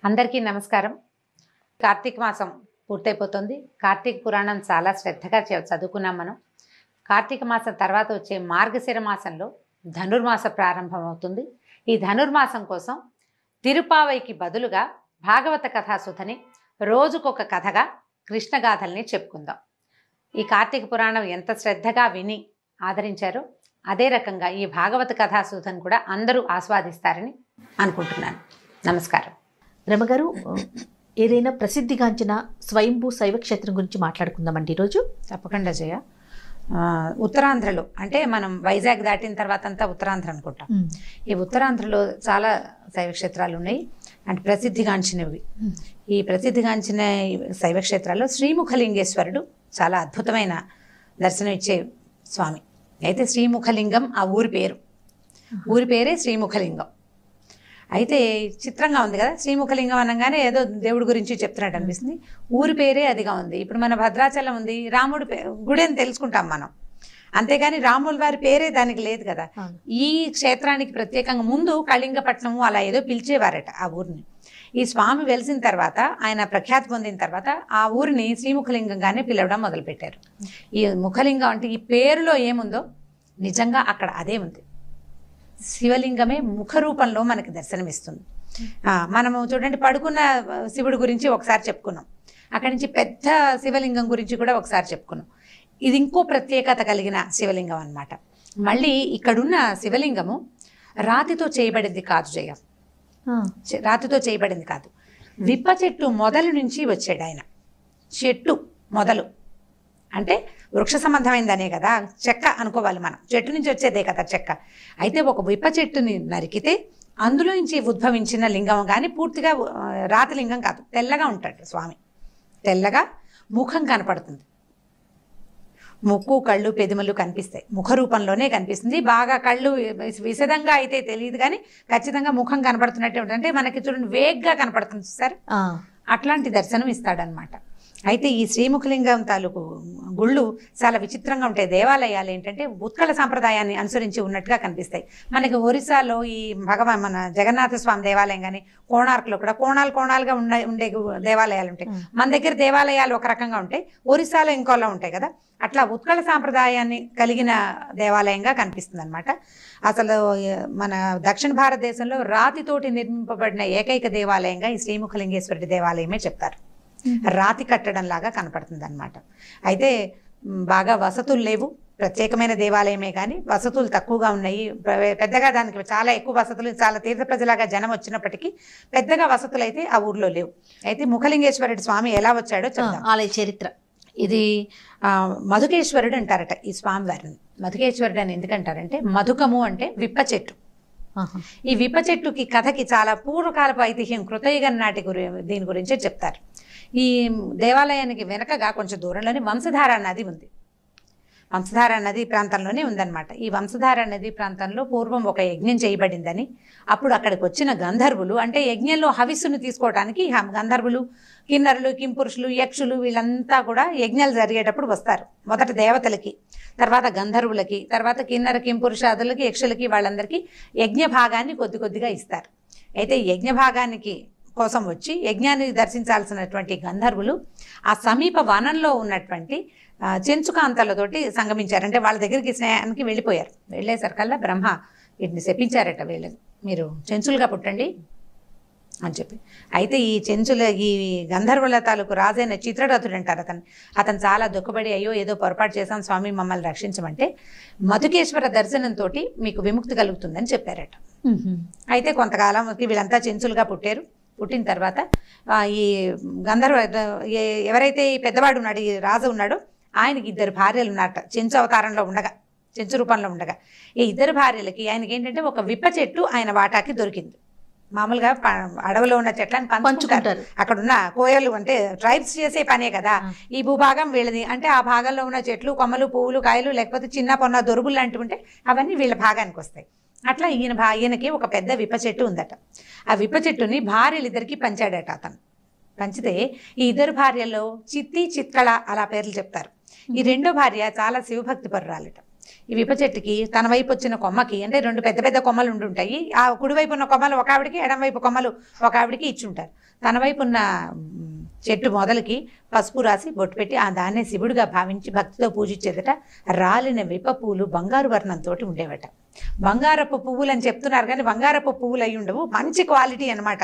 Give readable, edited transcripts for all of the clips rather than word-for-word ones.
అందరికీ నమస్కారం. కార్తీక మాసం పూర్తయిపోతుంది. కార్తీక పురాణం చాలా శ్రద్ధగా చదువుకున్నాం మనం. కార్తీక మాసం తర్వాత వచ్చే మార్గశిర మాసంలో ధనుర్మాస ప్రారంభం అవుతుంది. ఈ ధనుర్మాసం కోసం తిరుపావైకి బదులుగా భాగవత కథాసుధని రోజుకొక కథగా కృష్ణగాథల్ని చెప్పుకుందాం. ఈ కార్తీక పురాణం ఎంత శ్రద్ధగా విని ఆదరించారో అదే రకంగా ఈ భాగవత కథాసుధను కూడా అందరూ ఆస్వాదిస్తారని అనుకుంటున్నాను. నమస్కారం. రమగారు, ఏదైనా ప్రసిద్ధిగాంచిన స్వయంభూ శైవక్షేత్రం గురించి మాట్లాడుకుందామండి ఈరోజు. తప్పకుండా జయ. ఉత్తరాంధ్రలో అంటే మనం వైజాగ్ దాటిన తర్వాత అంతా ఉత్తరాంధ్ర అనుకుంటాం. ఈ ఉత్తరాంధ్రలో చాలా శైవక్షేత్రాలు ఉన్నాయి, అంటే ప్రసిద్ధిగాంచినవి. ఈ ప్రసిద్ధిగాంచిన శైవక్షేత్రాల్లో శ్రీముఖలింగేశ్వరుడు చాలా అద్భుతమైన దర్శనం ఇచ్చే స్వామి. అయితే శ్రీముఖలింగం ఆ ఊరి పేరే శ్రీముఖలింగం. అయితే చిత్రంగా ఉంది కదా, శ్రీముఖలింగం అనగానే ఏదో దేవుడి గురించి చెప్తున్నట్టు అనిపిస్తుంది. ఊరి పేరే అదిగా ఉంది. ఇప్పుడు మన భద్రాచలం ఉంది, రాముడి గుడి అని తెలుసుకుంటాం మనం, అంతేగాని రాముల వారి పేరే దానికి లేదు కదా. ఈ క్షేత్రానికి ప్రత్యేకంగా ముందు కళింగపట్నము అలా ఏదో పిలిచేవారట ఆ ఊరిని. ఈ స్వామి వెలిసిన తర్వాత, ఆయన ప్రఖ్యాతి పొందిన తర్వాత ఆ ఊరిని శ్రీముఖలింగంగానే పిలవడం మొదలుపెట్టారు. ఈ ముఖలింగం అంటే ఈ పేరులో ఏముందో నిజంగా అక్కడ అదే ఉంది. శివలింగమే ముఖ రూపంలో మనకి దర్శనమిస్తుంది. మనము చూడండి, పడుకున్న శివుడి గురించి ఒకసారి చెప్పుకున్నాం, అక్కడి నుంచి పెద్ద శివలింగం గురించి కూడా ఒకసారి చెప్పుకున్నాం. ఇది ఇంకో ప్రత్యేకత కలిగిన శివలింగం అన్నమాట. మళ్ళీ ఇక్కడున్న శివలింగము రాతితో చేయబడింది కాదు జయ, రాతితో చేయబడింది కాదు. విప్ప చెట్టు మొదలు నుంచి వచ్చాడు ఆయన. చెట్టు మొదలు అంటే వృక్ష సంబంధమైందనే కదా, చెక్క అనుకోవాలి మనం, చెట్టు నుంచి వచ్చేదే కదా చెక్క. అయితే ఒక విప్ప చెట్టుని నరికితే అందులో నుంచి ఉద్భవించిన లింగం కానీ పూర్తిగా రాతి లింగం కాదు. తెల్లగా ఉంటాడు స్వామి, తెల్లగా ముఖం కనపడుతుంది. ముక్కు, కళ్ళు, పెదిమలు కనిపిస్తాయి, ముఖ రూపంలోనే కనిపిస్తుంది. బాగా కళ్ళు విశదంగా అయితే తెలియదు కానీ ఖచ్చితంగా ముఖం కనపడుతున్నట్టే ఉంటుంది. అంటే మనకి చూడండి వేగ్గా కనపడుతుంది సార్, అట్లాంటి దర్శనం ఇస్తాడనమాట. అయితే ఈ శ్రీముఖలింగం తాలూకు గుళ్ళు చాలా విచిత్రంగా ఉంటాయి. దేవాలయాలు ఏంటంటే ఉత్కళ సాంప్రదాయాన్ని అనుసరించి ఉన్నట్టుగా కనిపిస్తాయి. మనకి ఒరిస్సాలో ఈ మన జగన్నాథ స్వామి దేవాలయం కానీ, కోణార్క్లో కూడా కోణాలుగా ఉండే దేవాలయాలు ఉంటాయి. మన దగ్గర దేవాలయాలు ఒక రకంగా ఉంటాయి, ఒరిస్సాలో ఇంకోలా ఉంటాయి కదా. అట్లా ఉత్కళ సాంప్రదాయాన్ని కలిగిన దేవాలయంగా కనిపిస్తుంది అనమాట. అసలు మన దక్షిణ భారతదేశంలో రాతితోటి నిర్మింపబడిన ఏకైక దేవాలయంగా ఈ శ్రీముఖలింగేశ్వరుడి దేవాలయమే చెప్తారు. రాతి కట్టడం లాగా కనపడుతుంది అనమాట. అయితే బాగా వసతులు లేవు, ప్రత్యేకమైన దేవాలయమే కానీ వసతులు తక్కువగా ఉన్నాయి. పెద్దగా దానికి చాలా ఎక్కువ వసతులు, చాలా తీర్థ ప్రజలాగా జనం వచ్చినప్పటికీ పెద్దగా వసతులు అయితే ఆ ఊర్లో లేవు. అయితే ముఖలింగేశ్వరుడి స్వామి ఎలా వచ్చాడో చెప్తాం. ఆలయ చరిత్ర ఇది మధుకేశ్వరుడు అంటారట ఈ స్వామి వారిని. మధుకేశ్వరుడు అని ఎందుకంటారంటే, మధుకము అంటే విప్ప చెట్టు. ఈ విప్ప చెట్టుకి కథకి చాలా పూర్వకాలపు ఐతిహ్యం, కృతయుగం నాటి దీని గురించే చెప్తారు. ఈ దేవాలయానికి వెనకగా కొంచెం దూరంలోనే వంశధార నది ఉంది. వంశధార నది ప్రాంతంలోనే ఉందన్నమాట. ఈ వంశధార నది ప్రాంతంలో పూర్వం ఒక యజ్ఞం చేయబడిందని, అప్పుడు అక్కడికి వచ్చిన గంధర్వులు, అంటే యజ్ఞంలో హవిస్సును తీసుకోవడానికి గంధర్వులు, కిన్నరులు, కింపురుషులు, యక్షులు వీళ్ళంతా కూడా యజ్ఞాలు జరిగేటప్పుడు వస్తారు. మొదట దేవతలకి, తర్వాత గంధర్వులకి, తర్వాత కిన్నర కింపురుషాదులకి, యక్షులకి, వాళ్ళందరికీ యజ్ఞ భాగాన్ని కొద్ది కొద్దిగా ఇస్తారు. అయితే యజ్ఞ భాగానికి కోసం వచ్చి యజ్ఞాన్ని దర్శించాల్సినటువంటి గంధర్వులు ఆ సమీప వనంలో ఉన్నటువంటి చెంచుకాంతలతోటి సంగమించారు. అంటే వాళ్ళ దగ్గరికి స్నేహానికి వెళ్ళిపోయారు. వెళ్ళేసరికల్లా బ్రహ్మ వీటిని శపించారట, వీళ్ళని మీరు చెంచులుగా పుట్టండి అని చెప్పి. అయితే ఈ గంధర్వుల తాలూకు రాజైన చిత్రరథుడు అంటారు అతను చాలా దుఃఖపడి, అయ్యో ఏదో పొరపాటు చేశాం స్వామి, మమ్మల్ని రక్షించమంటే మధుకేశ్వర దర్శనంతో మీకు విముక్తి కలుగుతుందని చెప్పారట. అయితే కొంతకాలంకి వీళ్ళంతా చెంచులుగా పుట్టారు. పుట్టిన తర్వాత ఈ గంధర్వ ఎవరైతే ఈ పెద్దవాడు ఉన్నాడు, ఈ రాజు ఉన్నాడో, ఆయనకి 2 భార్యలు ఉన్నారట. చెంచు అవతారంలో ఉండగా, చెంచు రూపంలో ఉండగా ఈ 2 భార్యలకి ఆయనకి ఏంటంటే ఒక విప్ప చెట్టు ఆయన వాటాకి దొరికింది. మామూలుగా అడవిలో ఉన్న చెట్లను పంచుకుంటారు. అక్కడ ఉన్న కోయలు అంటే ట్రైబ్స్ చేసే పనే కదా. ఈ భూభాగం వీళ్ళది అంటే ఆ భాగంలో ఉన్న చెట్లు, కొమ్మలు, పువ్వులు, కాయలు, లేకపోతే చిన్న పొన్న దొరుకులు లాంటివి ఉంటే అవన్నీ వీళ్ళ భాగానికి వస్తాయి. అట్లా ఈయనకి ఒక పెద్ద విప్ప చెట్టు ఉందట. ఆ విప్ప చెట్టుని భార్యలిద్దరికి పంచాడట అతను. పంచితే ఈ 2 భార్యల్లో చిత్తి, చిత్కళ అలా పేర్లు చెప్తారు. ఈ 2వ భార్య చాలా శివభక్తి పరురాలట. ఈ విప్ప చెట్టుకి తన వైపు వచ్చిన కొమ్మకి అంటే రెండు పెద్ద పెద్ద కొమ్మలు ఉండుంటాయి. ఆ కుడివైపు ఉన్న కొమ్మలు ఒక ఆవిడికి, ఎడం వైపు కొమ్మలు ఒక ఆవిడికి ఇచ్చుంటారు. తన వైపు ఉన్న చెట్టు మొదలకి పసుపు రాసి బొట్టు పెట్టి ఆ దాన్నే శివుడిగా భావించి భక్తితో పూజించేదట. రాలిన విప్ప పువ్వులు బంగారు వర్ణంతో ఉండేవట. బంగారపు పువ్వులు అని చెప్తున్నారు కానీ బంగారపు పువ్వులు అయి ఉండవు, మంచి క్వాలిటీ అనమాట.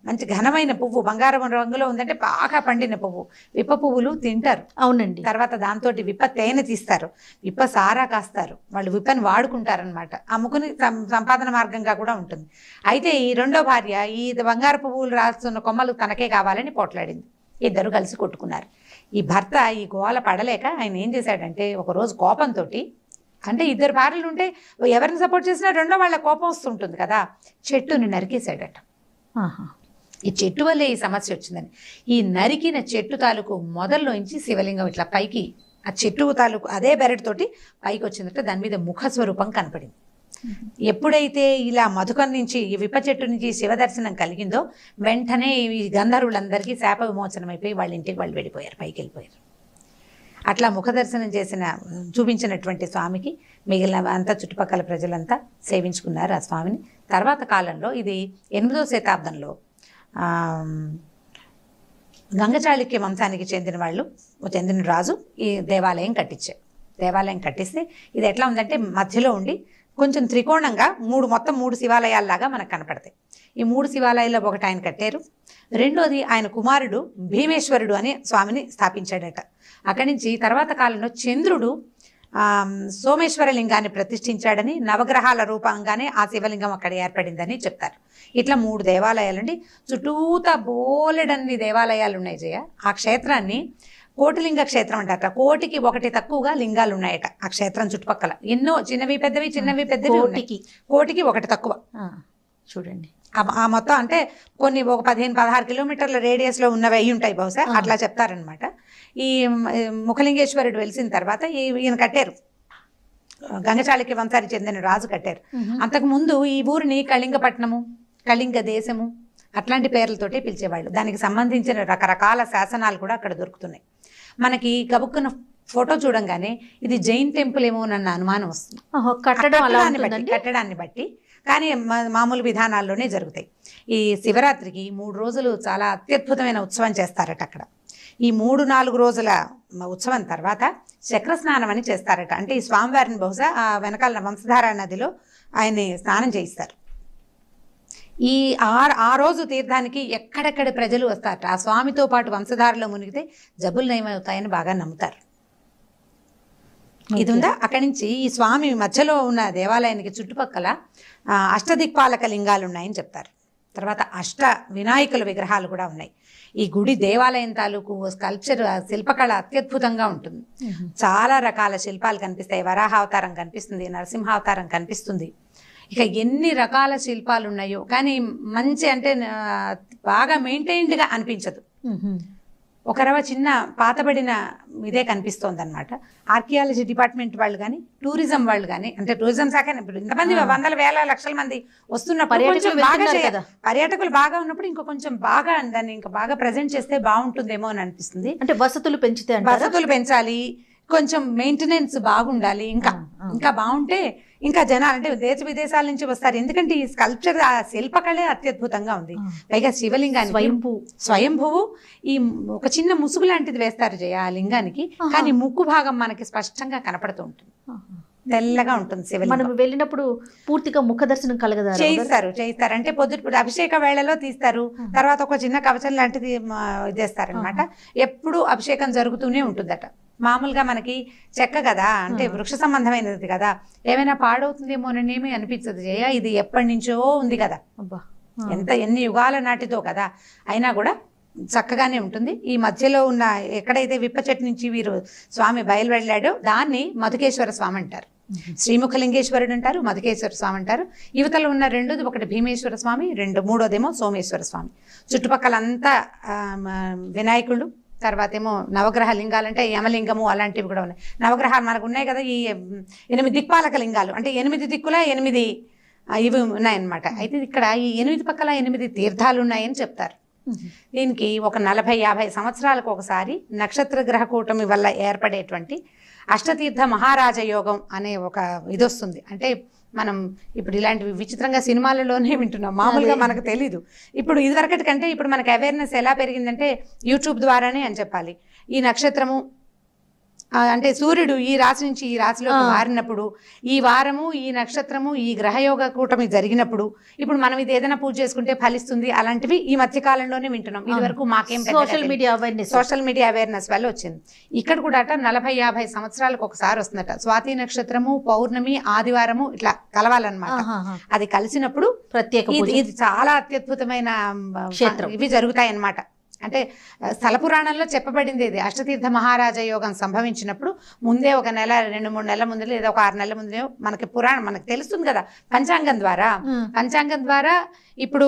మంచి ఘనమైన పువ్వు, బంగారం రంగులో ఉందంటే బాగా పండిన పువ్వు. విప్ప పువ్వులు తింటారు. అవునండి. తర్వాత దాంతో విప్ప తేనె తీస్తారు, విప్ప సారా కాస్తారు, వాళ్ళు విప్పని వాడుకుంటారనమాట. అమ్ముకుని సంపాదన మార్గంగా కూడా ఉంటుంది. అయితే ఈ రెండో భార్య ఈ బంగారు పువ్వులు రాస్తున్న కొమ్మలు తనకే కావాలని పోట్లాడింది. ఇద్దరు కలిసి కొట్టుకున్నారు. ఈ భర్త ఈ గోల పడలేక ఆయన ఏం చేశాడంటే ఒకరోజు కోపంతో, అంటే ఇద్దరు భార్యలు ఉంటే ఎవరిని సపోర్ట్ చేసినా రెండో వాళ్ళ కోపం వస్తుంటుంది కదా, చెట్టుని నరికేశాడట. ఈ చెట్టు వల్లే ఈ సమస్య వచ్చిందని. ఈ నరికిన చెట్టు తాలూకు మొదల్లోంచి శివలింగం ఇట్లా పైకి, ఆ చెట్టు తాలూకు అదే బెరడుతోటి పైకి వచ్చిందట. దాని మీద ముఖ స్వరూపం కనపడింది. ఎప్పుడైతే ఇలా మధుకం నుంచి ఈ విప్ప చెట్టు నుంచి శివదర్శనం కలిగిందో వెంటనే ఈ గంధర్వులందరికీ శాప విమోచనం అయిపోయి వాళ్ళ ఇంటికి వాళ్ళు వెళ్ళిపోయారు, పైకి వెళ్ళిపోయారు. అట్లా ముఖ దర్శనం చూపించినటువంటి స్వామికి మిగిలిన అంతా చుట్టుపక్కల ప్రజలంతా సేవించుకున్నారు ఆ స్వామిని. తర్వాత కాలంలో ఇది 8వ శతాబ్దంలో గంగచాళుక్య వంశానికి చెందిన రాజు ఈ దేవాలయం కట్టించారు. దేవాలయం కట్టిస్తే ఇది ఎట్లా ఉందంటే మధ్యలో ఉండి కొంచెం త్రికోణంగా మొత్తం మూడు శివాలయాల్లాగా మనకు కనపడతాయి. ఈ 3 శివాలయాల్లో ఒకటి ఆయన కట్టారు. రెండోది ఆయన కుమారుడు భీమేశ్వరుడు అనే స్వామిని స్థాపించాడట. అక్కడి నుంచి తర్వాత కాలంలో చంద్రుడు సోమేశ్వర లింగాన్ని ప్రతిష్ఠించాడని, నవగ్రహాల రూపంగానే ఆ శివలింగం అక్కడ ఏర్పడిందని చెప్తారు. ఇట్లా 3 దేవాలయాలండి. చుట్టూతా బోలెడన్ని దేవాలయాలు ఉన్నాయి జయ. ఆ క్షేత్రాన్ని కోటిలింగ క్షేత్రం అంటారట. కోటికి ఒకటి తక్కువగా లింగాలు ఉన్నాయట ఆ క్షేత్రం చుట్టుపక్కల. ఎన్నో చిన్నవి పెద్దవి, కోటికి ఒకటి తక్కువ. చూడండి ఆ మొత్తం అంటే కొన్ని ఒక 15-16 కిలోమీటర్ల రేడియస్లో ఉన్నవి అయి ఉంటాయి బహుశా, అట్లా చెప్తారనమాట. ఈ ముఖలింగేశ్వరుడు వెలిసిన తర్వాత ఈయన కట్టారు, గంగచాళుక్య వంశానికి చెందిన రాజు కట్టారు. అంతకు ముందు ఈ ఊరిని కళింగపట్నము, కళింగ దేశము అట్లాంటి పేర్లతోటే పిలిచేవాళ్ళు. దానికి సంబంధించిన రకరకాల శాసనాలు కూడా అక్కడ దొరుకుతున్నాయి. మనకి గబుక్కున్న ఫోటో చూడంగానే ఇది జైన్ టెంపుల్ ఏమో అన్న అనుమానం వస్తుంది కట్టడాన్ని బట్టి, కానీ మామూలు విధానాల్లోనే జరుగుతాయి. ఈ శివరాత్రికి 3 రోజులు చాలా అత్యద్భుతమైన ఉత్సవం చేస్తారట అక్కడ. ఈ 3-4 రోజుల ఉత్సవం తర్వాత చక్రస్నానం అని చేస్తారట. అంటే ఈ స్వామివారిని బహుశా ఆ వెనకాల వంశధార నదిలో ఆయన్ని స్నానం చేయిస్తారు. ఆ రోజు తీర్థానికి ఎక్కడెక్కడ ప్రజలు వస్తారట. ఆ స్వామితో పాటు వంశధారలో మునిగితే జబ్బులు నయమవుతాయని బాగా నమ్ముతారు. ఇది ఉందా. అక్కడి నుంచి ఈ స్వామి మధ్యలో ఉన్న దేవాలయానికి చుట్టుపక్కల అష్టదిక్పాలక లింగాలు ఉన్నాయని చెప్తారు. తర్వాత వినాయకుల విగ్రహాలు కూడా ఉన్నాయి. ఈ గుడి దేవాలయం తాలూకు స్కల్ప్చర్ శిల్పకళ అత్యద్భుతంగా ఉంటుంది. చాలా రకాల శిల్పాలు కనిపిస్తాయి. వరాహావతారం కనిపిస్తుంది, నరసింహావతారం కనిపిస్తుంది. ఇక ఎన్ని రకాల శిల్పాలు ఉన్నాయో, కానీ మంచి అంటే బాగా మెయింటైన్డ్గా అనిపించదు. ఒక రవ చిన్న పాతబడిన ఇదే కనిపిస్తోంది అనమాట. ఆర్కియాలజీ డిపార్ట్మెంట్ వాళ్ళు కానీ, టూరిజం వాళ్ళు కానీ, అంటే టూరిజం శాఖ ఇప్పుడు ఇంతమంది 100,000 లక్షల మంది వస్తున్న పర్యాటకులు బాగా ఉన్నప్పుడు ఇంకో కొంచెం బాగా దాన్ని ఇంకా బాగా ప్రజెంట్ చేస్తే బాగుంటుందేమో అని అనిపిస్తుంది. అంటే వసతులు పెంచాలి, కొంచెం మెయింటెనెన్స్ బాగుండాలి. ఇంకా బాగుంటే ఇంకా జనాలు అంటే దేశ విదేశాల నుంచి వస్తారు. ఎందుకంటే ఈ స్కల్ప్చర్ ఆ శిల్పకళే అత్యద్భుతంగా ఉంది. పైగా శివలింగానికి స్వయంభువు ఈ ఒక చిన్న ముసుగు లాంటిది వేస్తారు జయ ఆ లింగానికి, కానీ ముక్కు భాగం మనకి స్పష్టంగా కనపడుతూ ఉంటుంది, తెల్లగా ఉంటుంది శివలింగం. మనం వెళ్ళినప్పుడు పూర్తిగా ముఖ దర్శనం కలగదా? చేయిస్తారు అంటే పొద్దుట అభిషేక వేళలో తీస్తారు. తర్వాత ఒక చిన్న కవచం లాంటిది ఇదేస్తారనమాట. ఎప్పుడు అభిషేకం జరుగుతూనే ఉంటుందట. మామూలుగా మనకి చెక్క కదా, అంటే వృక్ష సంబంధమైనది కదా, ఏమైనా పాడవుతుందేమోననేమి అనిపించదు జయ. ఇది ఎప్పటి నుంచో ఉంది కదా, ఎన్ని యుగాల నాటితో కదా, అయినా కూడా చక్కగానే ఉంటుంది. ఈ మధ్యలో ఉన్న ఎక్కడైతే విప్ప చెట్టు నుంచి వీరు స్వామి బయలువెళ్ళాడో దాన్ని మధుకేశ్వర స్వామి అంటారు. శ్రీముఖలింగేశ్వరుడు అంటారు, మధుకేశ్వర స్వామి అంటారు. యువతలో ఉన్న రెండోది ఒకటి భీమేశ్వర స్వామి, మూడోదేమో సోమేశ్వర స్వామి. చుట్టుపక్కలంతా వినాయకుడు, తర్వాత ఏమో నవగ్రహ లింగాలు అంటే యమలింగము అలాంటివి కూడా ఉన్నాయి. నవగ్రహాలు మనకు ఉన్నాయి కదా, ఈ 8 దిక్పాలక లింగాలు అంటే 8 దిక్కుల 8 ఇవి ఉన్నాయన్నమాట. అయితే ఇక్కడ ఈ 8 పక్కల 8 తీర్థాలు ఉన్నాయని చెప్తారు. దీనికి ఒక 40-50 సంవత్సరాలకు ఒకసారి నక్షత్ర గ్రహ కూటమి వల్ల ఏర్పడేటువంటి అష్టతీర్థ మహారాజ యోగం అనే ఒక ఇది వస్తుంది. అంటే మనం ఇప్పుడు ఇలాంటివి విచిత్రంగా సినిమాలలోనే వింటున్నాం, మామూలుగా మనకు తెలీదు. ఇప్పుడు ఇదివరకటి కంటే ఇప్పుడు మనకి అవేర్నెస్ ఎలా పెరిగిందంటే యూట్యూబ్ ద్వారానే అని చెప్పాలి. ఈ నక్షత్రము అంటే సూర్యుడు ఈ రాశి నుంచి ఈ రాశిలోకి మారినప్పుడు, ఈ వారము, ఈ నక్షత్రము, ఈ గ్రహయోగ కూటమి జరిగినప్పుడు ఇప్పుడు మనం ఇది ఏదైనా పూజ చేసుకుంటే ఫలిస్తుంది, అలాంటివి ఈ మధ్య కాలంలోనే వింటున్నాం. ఇది వరకు మాకేం సోషల్ మీడియా అవేర్నెస్ వల్ల వచ్చింది. ఇక్కడ కూడా 40-50 సంవత్సరాలకు ఒకసారి వస్తుందట. స్వాతి నక్షత్రము, పౌర్ణమి, ఆదివారము ఇట్లా కలవాలన్నమాట. అది కలిసినప్పుడు ఇది చాలా అత్యద్భుతమైన ఇవి జరుగుతాయి అన్నమాట. అంటే స్థల పురాణంలో చెప్పబడింది ఇది. అష్టతీర్థ మహారాజ యోగం సంభవించినప్పుడు ముందే ఒక నెల 2-3 నెలల ముందు లేదా ఒక 6 నెలల ముందే మనకి పురాణం మనకు తెలుస్తుంది కదా పంచాంగం ద్వారా. ఇప్పుడు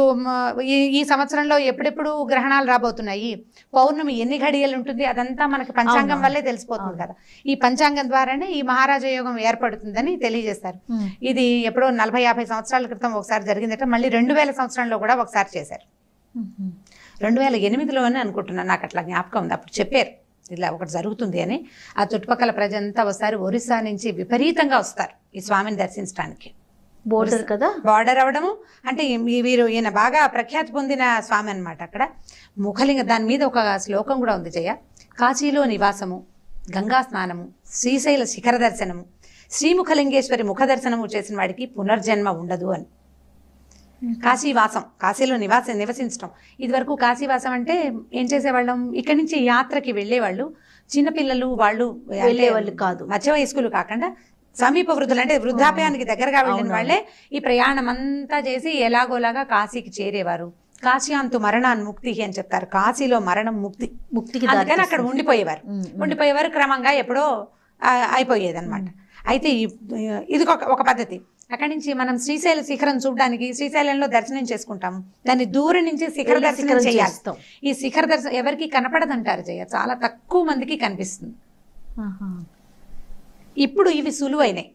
ఈ సంవత్సరంలో ఎప్పుడెప్పుడు గ్రహణాలు రాబోతున్నాయి, పౌర్ణమి ఎన్ని ఘడియలు ఉంటుంది, అదంతా మనకి పంచాంగం వల్లే తెలిసిపోతుంది కదా. ఈ పంచాంగం ద్వారానే ఈ మహారాజ యోగం ఏర్పడుతుందని తెలియజేస్తారు. ఇది ఎప్పుడో 40-50 సంవత్సరాల క్రితం ఒకసారి జరిగిందట. మళ్ళీ 2000 సంవత్సరంలో కూడా ఒకసారి చేశారు. 2008లోనే అనుకుంటున్నాను, నాకు అట్లా జ్ఞాపకం ఉంది. అప్పుడు చెప్పారు ఇలా ఒకటి జరుగుతుంది అని. ఆ చుట్టుపక్కల ప్రజలంతా వస్తారు, ఒరిస్సా నుంచి విపరీతంగా వస్తారు ఈ స్వామిని దర్శించడానికి. బార్డర్ అవడము అంటే ఈయన బాగా ప్రఖ్యాతి పొందిన స్వామి అనమాట. అక్కడ ముఖలింగ దాని మీద ఒక శ్లోకం కూడా ఉంది జయ. కాశీలో నివాసము, గంగా స్నానము, శ్రీశైల శిఖర దర్శనము, శ్రీముఖలింగేశ్వరి ముఖ దర్శనము చేసిన వాడికి పునర్జన్మ ఉండదు అని. కాశీవాసం, కాశీలో నివసించడం. ఇది వరకు కాశీవాసం అంటే ఏం చేసేవాళ్ళం, ఇక్కడి నుంచి యాత్రకి వెళ్ళేవాళ్ళు చిన్నపిల్లలు, వాళ్ళు వెళ్ళేవాళ్ళు కాదు, మధ్య వయస్కులు కాకుండా సమీప వృద్ధులు అంటే వృద్ధాప్యానికి దగ్గరగా వెళ్ళిన వాళ్ళే ఈ ప్రయాణం అంతా చేసి ఎలాగోలాగా కాశీకి చేరేవారు. కాశీయాంతు మరణాన్ని ముక్తి అని చెప్తారు. కాశీలో మరణం ముక్తికి అందుకని అక్కడ ఉండిపోయేవారు. క్రమంగా ఎప్పుడో అయిపోయేది అనమాట. అయితే ఇది ఒక పద్ధతి. అక్కడి నుంచి మనం శ్రీశైల శిఖరం చూడడానికి శ్రీశైలంలో దర్శనం చేసుకుంటాము. దాన్ని దూరం నుంచి శిఖర దర్శనం చేస్తాం. ఈ శిఖర దర్శనం ఎవరికి కనపడదంటారు జయ, చాలా తక్కువ మందికి కనిపిస్తుంది. ఇప్పుడు ఇవి సులువైనాయి.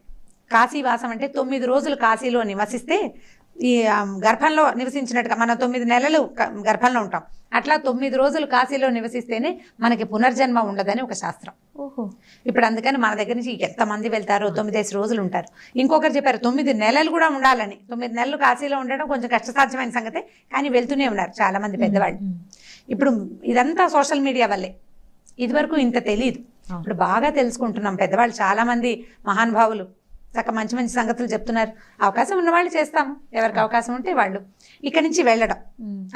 కాశీవాసం అంటే 9 రోజులు కాశీలో నివసిస్తే ఈ గర్భంలో నివసించినట్టుగా మనం 9 నెలలు గర్భంలో ఉంటాం, అట్లా 9 రోజులు కాశీలో నివసిస్తేనే మనకి పునర్జన్మ ఉండదని ఒక శాస్త్రం. ఇప్పుడు అందుకని మన దగ్గర నుంచి ఎంతమంది వెళ్తారో 9 రోజులు ఉంటారు. ఇంకొకరు చెప్పారు 9 నెలలు కూడా ఉండాలని. 9 నెలలు కాశీలో ఉండడం కొంచెం కష్టసాధ్యమైన సంగతే, కానీ వెళ్తూనే ఉన్నారు చాలా మంది పెద్దవాళ్ళు. ఇప్పుడు ఇదంతా సోషల్ మీడియా వల్లే. ఇదివరకు ఇంత తెలియదు, ఇప్పుడు బాగా తెలుసుకుంటున్నాం. పెద్దవాళ్ళు చాలా మంది మహానుభావులు చక్క మంచి మంచి సంగతులు చెప్తున్నారు. అవకాశం ఉన్న వాళ్ళు చేస్తాము, ఎవరికి అవకాశం ఉంటే వాళ్ళు. ఇక్కడి నుంచి వెళ్ళడం,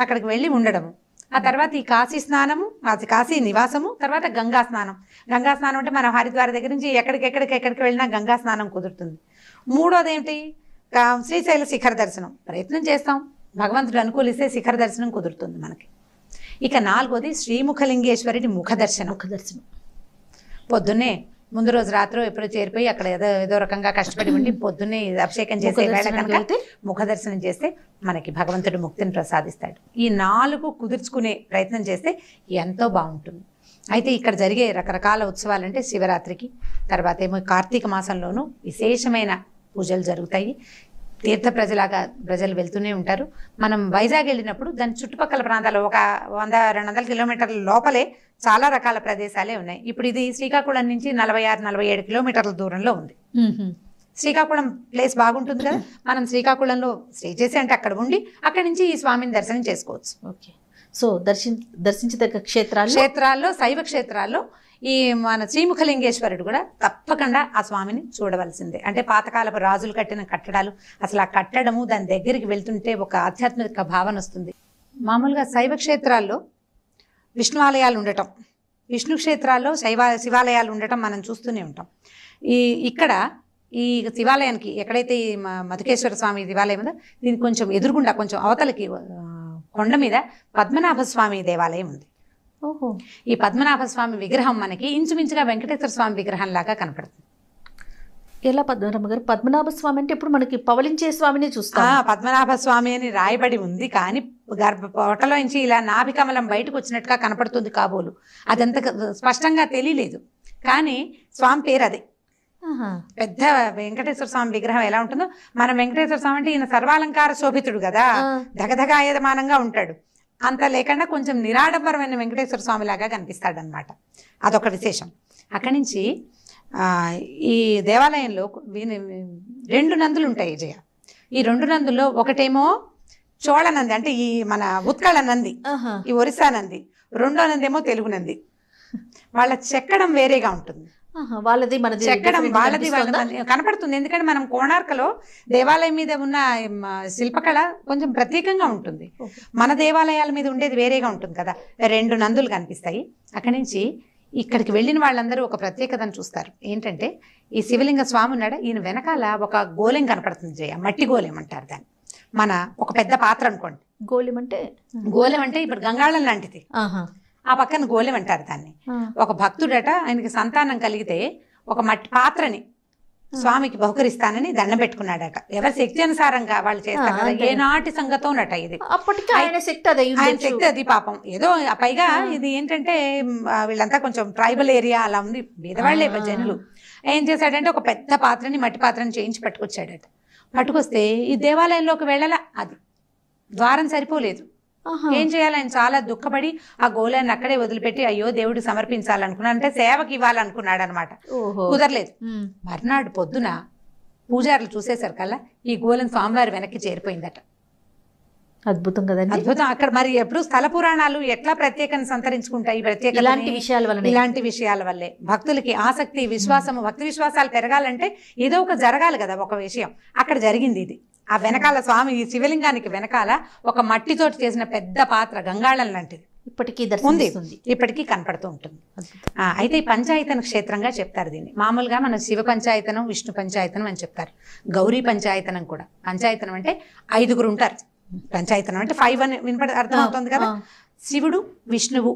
అక్కడికి వెళ్ళి ఉండడము, ఆ తర్వాత ఈ కాశీ స్నానము, కాశీ నివాసము, తర్వాత గంగా స్నానం. గంగా స్నానం అంటే మనం హరిద్వార దగ్గర నుంచి ఎక్కడికి వెళ్ళినా గంగా స్నానం కుదురుతుంది. మూడోది ఏంటి, శ్రీశైల శిఖర దర్శనం. ప్రయత్నం చేస్తాం, భగవంతుడు అనుకూలిస్తే శిఖర దర్శనం కుదురుతుంది మనకి. ఇక 4వది శ్రీముఖలింగేశ్వరుడి ముఖ దర్శనం. పొద్దున్నే ముందు రోజు రాత్రి ఎప్పుడో చేరిపోయి అక్కడ ఏదో రకంగా కష్టపడి ఉండి పొద్దున్నే అభిషేకం చేసే వేళ కనుక ముఖ దర్శనం చేస్తే మనకి భగవంతుడు ముక్తిని ప్రసాదిస్తాడు. ఈ 4 కుదుర్చుకునే ప్రయత్నం చేస్తే ఎంతో బాగుంటుంది. అయితే ఇక్కడ జరిగే రకరకాల ఉత్సవాలంటే శివరాత్రికి, తర్వాత ఏమో కార్తీక మాసంలోనూ విశేషమైన పూజలు జరుగుతాయి. తీర్థ ప్రజలు వెళ్తూనే ఉంటారు. మనం వైజాగ్ వెళ్ళినప్పుడు దాని చుట్టుపక్కల ప్రాంతాలు ఒక 100-200 కిలోమీటర్ల లోపలే చాలా రకాల ప్రదేశాలే ఉన్నాయి. ఇప్పుడు ఇది శ్రీకాకుళం నుంచి 46-47 కిలోమీటర్ల దూరంలో ఉంది. శ్రీకాకుళం ప్లేస్ బాగుంటుంది కదా, మనం శ్రీకాకుళంలో స్టే చేసి అంటే అక్కడ ఉండి అక్కడి నుంచి ఈ స్వామిని దర్శనం చేసుకోవచ్చు. ఓకే, సో దర్శించదగ్గ క్షేత్రాల్లో శైవ క్షేత్రాల్లో ఈ మన శ్రీముఖలింగేశ్వరుడు కూడా తప్పకుండా ఆ స్వామిని చూడవలసిందే. అంటే పాతకాలపు రాజులు కట్టిన కట్టడాలు, అసలు ఆ కట్టడము దాని దగ్గరికి వెళ్తుంటే ఒక ఆధ్యాత్మిక భావన వస్తుంది. మామూలుగా శైవ క్షేత్రాల్లో విష్ణు ఆలయాలు ఉండటం, విష్ణు క్షేత్రాల్లో శివాలయాలు ఉండటం మనం చూస్తూనే ఉంటాం. ఇక్కడ ఈ శివాలయానికి ఎక్కడైతే ఈ మధుకేశ్వర స్వామి దేవాలయం ఉందో దీనికి కొంచెం ఎదురుగుండా కొంచెం అవతలకి కొండ మీద పద్మనాభ స్వామి దేవాలయం ఉంది. ఈ పద్మనాభ స్వామి విగ్రహం మనకి ఇంచుమించుగా వెంకటేశ్వర స్వామి విగ్రహం లాగా కనపడుతుంది. ఎలా పద్మనాభ గారు? పద్మనాభ స్వామి అంటే ఇప్పుడు మనకి పవలించే స్వామిని చూస్తాం. పద్మనాభ స్వామి అని రాయబడి ఉంది, కానీ పొట్టలో నుంచి ఇలా నాభికమలం బయటకు వచ్చినట్టుగా కనపడుతుంది కాబోలు. అదంత స్పష్టంగా తెలియలేదు, కానీ స్వామి పేరు అదే. పెద్ద వెంకటేశ్వర స్వామి విగ్రహం ఎలా ఉంటుందో, మనం వెంకటేశ్వర స్వామి అంటే ఈయన సర్వాలంకార శోభితుడు కదా, ధగధగాయమానంగా ఉంటాడు. అంత లేకుండా కొంచెం నిరాడంబరమైన వెంకటేశ్వర స్వామి లాగా కనిపిస్తాడనమాట. అదొక విశేషం. అక్కడి నుంచి ఈ దేవాలయంలో 2 నందులు ఉంటాయి జయ. ఈ 2 నందుల్లో ఒకటేమో చోళ నంది, అంటే ఈ మన ఉత్కళ నంది, ఈ ఒరిస్సా నంది. రెండో నంది ఏమో తెలుగు నంది. వాళ్ళ చెక్కడం వేరేగా ఉంటుంది. వాళ్ళది మనది చెక్కడం వాళ్ళది కనపడుతుంది. ఎందుకంటే మనం కోణార్కలో దేవాలయం మీద ఉన్న శిల్పకళ కొంచెం ప్రత్యేకంగా ఉంటుంది. మన దేవాలయాల మీద ఉండేది వేరేగా ఉంటుంది కదా. 2 నందులు కనిపిస్తాయి. అక్కడి నుంచి ఇక్కడికి వెళ్ళిన వాళ్ళందరూ ఒక ప్రత్యేకతను చూస్తారు. ఏంటంటే ఈ శివలింగ స్వామి ఉన్నాడు, ఈయన వెనకాల ఒక గోలెం కనపడుతుంది జయ. మట్టి గోలెం అంటారు దాన్ని. మన ఒక పెద్ద పాత్ర అనుకోండి. గోలెం అంటే ఇప్పుడు గంగాళం లాంటిది. ఆ పక్కన గోలెం అంటారు దాన్ని. ఒక భక్తుడట ఆయనకి సంతానం కలిగితే ఒక మట్టి పాత్రని స్వామికి బహుకరిస్తానని దండం పెట్టుకున్నాడట. ఎవరి శక్తి అనుసారంగా వాళ్ళు చేస్తారు కదా. ఏనాటి సంగతోనట ఇది. అప్పటికి ఆయన శక్తి అది పాపం. ఏదో పైగా ఇది ఏంటంటే వీళ్ళంతా కొంచెం ట్రైబల్ ఏరియా అలా ఉంది, బీదవాళ్లే జనులు. ఏం చేశాడంటే ఒక పెద్ద పాత్రని, మట్టి పాత్రని చేయించి పట్టుకొచ్చాడట. పట్టుకొస్తే ఈ దేవాలయంలోకి వెళ్ళాల, అది ద్వారం సరిపోలేదు. ఏం చేయాలి, ఆయన చాలా దుఃఖపడి ఆ గోళాన్ని అక్కడే వదిలిపెట్టి అయ్యో దేవుడు సమర్పించాలనుకున్నాడు, అంటే సేవకి ఇవ్వాలనుకున్నాడు అనమాట. కుదరలేదు. మర్నాడు పొద్దున పూజారులు చూసేసరి కల్లా ఈ గోళం స్వామివారి వెనక్కి చేరిపోయిందట. అద్భుతం కదండి, అద్భుతం. అక్కడ మరి ఎప్పుడు స్థల పురాణాలు ఎట్లా ప్రత్యేకత సంతరించుకుంటాయి, ఇలాంటి విషయాల వల్లే భక్తులకి ఆసక్తి, విశ్వాసము, భక్తి విశ్వాసాలు పెరగాలంటే ఏదో ఒక జరగాలి కదా ఒక విషయం. అక్కడ జరిగింది ఇది. ఆ వెనకాల స్వామి, ఈ శివలింగానికి వెనకాల ఒక మట్టితోటి చేసిన పెద్ద పాత్ర గంగాళం లాంటిది ఇప్పటికీ కనపడుతూ ఉంటుంది. అయితే ఈ పంచాయతన క్షేత్రంగా చెప్తారు దీన్ని. మామూలుగా మనం శివ పంచాయతనం, విష్ణు పంచాయతనం అని చెప్తారు. గౌరీ పంచాయతనం కూడా. పంచాయతనం అంటే 5 ఉంటారు. పంచాయతనం అంటే 5 అని అర్థమవుతుంది కదా. శివుడు, విష్ణువు,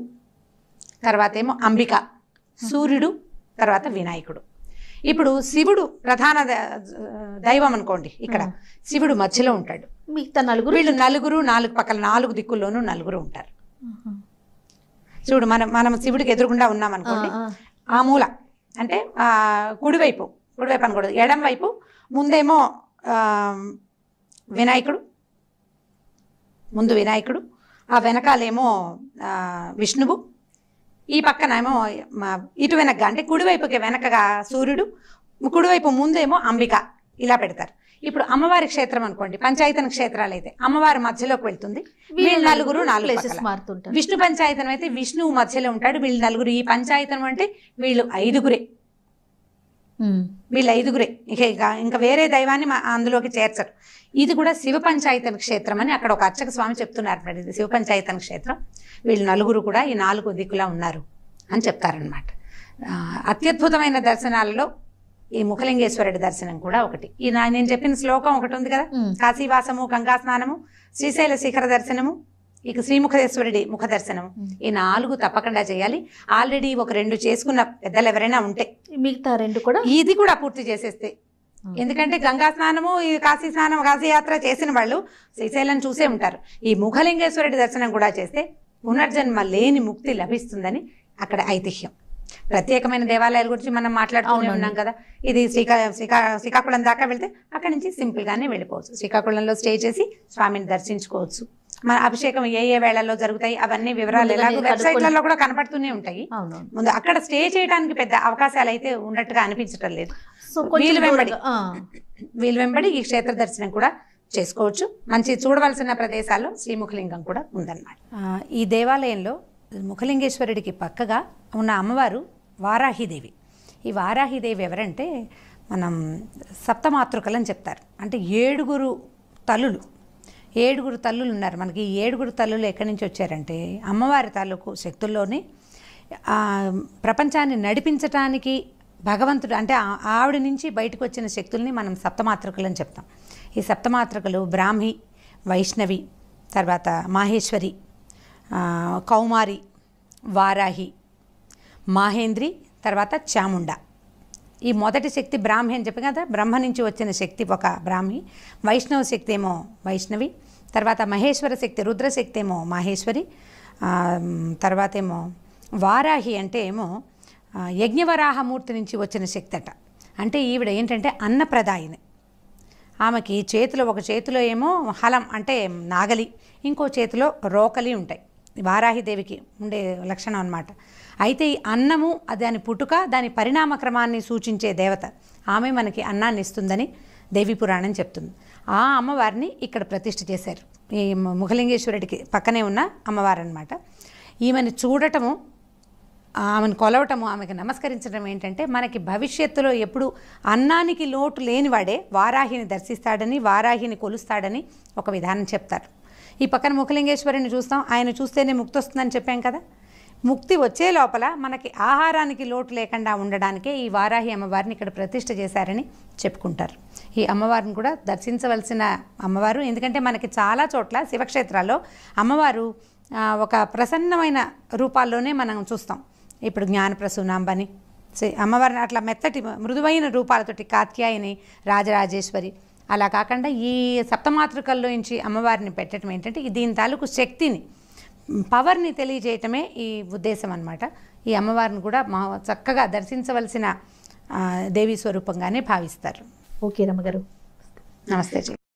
తర్వాత ఏమో అంబిక, సూర్యుడు, తర్వాత వినాయకుడు. ఇప్పుడు శివుడు ప్రధాన దైవం అనుకోండి. ఇక్కడ శివుడు మధ్యలో ఉంటాడు. మిగతా వీళ్ళు 4 పక్కల 4 దిక్కుల్లోనూ 4 ఉంటారు. శివుడు మనం శివుడికి ఎదురుగుండా ఉన్నాం అనుకోండి. ఆ మూల అంటే కుడివైపు అనకూడదు, ఎడం వైపు ముందేమో వినాయకుడు, ముందు వినాయకుడు, ఆ వెనకాలేమో విష్ణువు, ఈ పక్కన ఏమో ఇటు వెనకగా అంటే కుడివైపుకి వెనకగా సూర్యుడు, కుడివైపు ముందేమో అంబిక, ఇలా పెడతారు. ఇప్పుడు అమ్మవారి క్షేత్రం అనుకోండి, పంచాయతన క్షేత్రాలు అయితే అమ్మవారి మధ్యలోకి వెళ్తుంది. వీళ్ళు 4 మారుతుంటారు. విష్ణు పంచాయతనం అయితే విష్ణువు మధ్యలో ఉంటాడు, వీళ్ళు 4. ఈ పంచాయతనం అంటే వీళ్ళు 5. వీళ్ళు 5. ఇంకా వేరే దైవాన్ని అందులోకి చేర్చరు. ఇది కూడా శివ పంచాయతన క్షేత్రం అని అక్కడ ఒక అర్చక స్వామి చెప్తున్నారు. ఇది శివ పంచాయతన క్షేత్రం. వీళ్ళు 4 కూడా ఈ 4 దిక్కులా ఉన్నారు అని చెప్తారనమాట. అత్యద్భుతమైన దర్శనాలలో ఈ ముఖలింగేశ్వరుడి దర్శనం కూడా ఒకటి. ఈ నేను చెప్పిన శ్లోకం ఒకటి ఉంది కదా, కాశీవాసము, గంగా స్నానము, శ్రీశైల శిఖర దర్శనము, ఇక శ్రీముఖేశ్వరుడి ముఖ దర్శనము, ఈ 4 తప్పకుండా చేయాలి. ఆల్రెడీ ఒక 2 చేసుకున్న పెద్దలు ఎవరైనా ఉంటే మిగతా 2 కూడా ఇది కూడా పూర్తి చేసేస్తే. ఎందుకంటే గంగా స్నానము, ఈ కాశీ స్నానం, కాశీ యాత్ర చేసిన వాళ్ళు శ్రీశైలం చూసే ఉంటారు. ఈ ముఖలింగేశ్వరుడి దర్శనం కూడా చేస్తే పునర్జన్మ లేని ముక్తి లభిస్తుందని అక్కడ ఐతిహ్యం. ప్రత్యేకమైన దేవాలయాల గురించి మనం మాట్లాడుతూనే ఉన్నాం కదా. ఇది శ్రీకాకుళం దాకా వెళ్తే అక్కడి నుంచి సింపుల్ గానే వెళ్ళిపోవచ్చు. శ్రీకాకుళంలో స్టే చేసి స్వామిని దర్శించుకోవచ్చు. మన అభిషేకం ఏ వేళల్లో జరుగుతాయి అవన్నీ వివరాలు ఎలాగో వెబ్సైట్లలో కూడా కనపడుతూనే ఉంటాయి. ముందు అక్కడ స్టే చేయడానికి పెద్ద అవకాశాలు అయితే ఉన్నట్టుగా అనిపించటం లేదు. వీలు వెంబడి ఈ క్షేత్ర దర్శనం కూడా చేసుకోవచ్చు. మంచి చూడవలసిన ప్రదేశాల్లో శ్రీముఖలింగం కూడా ఉందన్నమాట. ఈ దేవాలయంలో ముఖలింగేశ్వరుడికి పక్కగా ఉన్న అమ్మవారు వారాహిదేవి. ఈ వారాహిదేవి ఎవరంటే మనం సప్తమాతృకలు అని చెప్తారు. అంటే 7 తల్లులు. 7 తల్లులు ఉన్నారు మనకి. ఈ 7 తల్లులు ఎక్కడి నుంచి వచ్చారంటే అమ్మవారి తాలూకు శక్తుల్లోనే ప్రపంచాన్ని నడిపించటానికి భగవంతుడు అంటే ఆవిడ నుంచి బయటకు వచ్చిన శక్తుల్ని మనం సప్తమాతృకలు అని చెప్తాం. ఈ సప్తమాతృకలు బ్రాహ్మి, వైష్ణవి, తర్వాత మాహేశ్వరి, కౌమారి, వారాహి, మాహేంద్రి, తర్వాత చాముండ. ఈ మొదటి శక్తి బ్రాహ్మి అని చెప్పి కదా, బ్రహ్మ నుంచి వచ్చిన శక్తి ఒక బ్రాహ్మి. వైష్ణవ శక్తి ఏమో వైష్ణవి, తర్వాత మహేశ్వర శక్తి రుద్రశక్తి ఏమో మాహేశ్వరి, తర్వాత ఏమో వారాహి అంటే ఏమో యజ్ఞవరాహమూర్తి నుంచి వచ్చిన శక్తి అట. అంటే ఈవిడ ఏంటంటే అన్నప్రదాయిని. ఆమెకి చేతిలో ఒక చేతిలో ఏమో హలం అంటే నాగలి, ఇంకో చేతిలో రోకలి ఉంటాయి. వారాహిదేవికి ఉండే లక్షణం అన్నమాట. అయితే ఈ అన్నము దాని పుట్టుక దాని పరిణామ క్రమాన్ని సూచించే దేవత. ఆమె మనకి అన్నాన్ని ఇస్తుందని దేవి పురాణం చెప్తుంది. ఆ అమ్మవారిని ఇక్కడ ప్రతిష్ఠ చేశారు. ఈ ముఖలింగేశ్వరుడికి పక్కనే ఉన్న అమ్మవారు అనమాట. ఈమెను చూడటము, ఆమెను కొలవటము, ఆమెకు నమస్కరించడం ఏంటంటే మనకి భవిష్యత్తులో ఎప్పుడు అన్నానికి లోటు లేనివాడే వారాహిని దర్శిస్తాడని, వారాహిని కొలుస్తాడని ఒక విధానం చెప్తారు. ఈ పక్కన ముఖలింగేశ్వరుని చూస్తాం, ఆయన చూస్తేనే ముక్తి వస్తుందని చెప్పాం కదా. ముక్తి వచ్చే లోపల మనకి ఆహారానికి లోటు లేకుండా ఉండడానికే ఈ వారాహి అమ్మవారిని ఇక్కడ ప్రతిష్ఠ చేశారని చెప్పుకుంటారు. ఈ అమ్మవారిని కూడా దర్శించవలసిన అమ్మవారు. ఎందుకంటే మనకి చాలా చోట్ల శివక్షేత్రాల్లో అమ్మవారు ఒక ప్రసన్నమైన రూపాల్లోనే మనం చూస్తాం. ఇప్పుడు జ్ఞానప్రసూనాంబని అమ్మవారిని అట్లా మెత్తటి మృదువైన రూపాలతోటి కాత్యాయని, రాజరాజేశ్వరి, అలా కాకుండా ఈ సప్తమాతృకల్లో నుంచి అమ్మవారిని పెట్టడం ఏంటంటే దీని తాలూకు శక్తిని, పవర్ని తెలియజేయటమే ఈ ఉద్దేశం అన్నమాట. ఈ అమ్మవారిని కూడా చక్కగా దర్శించవలసిన దేవీ స్వరూపంగానే భావిస్తారు. ఓకే రమ్మగారు, నమస్తే.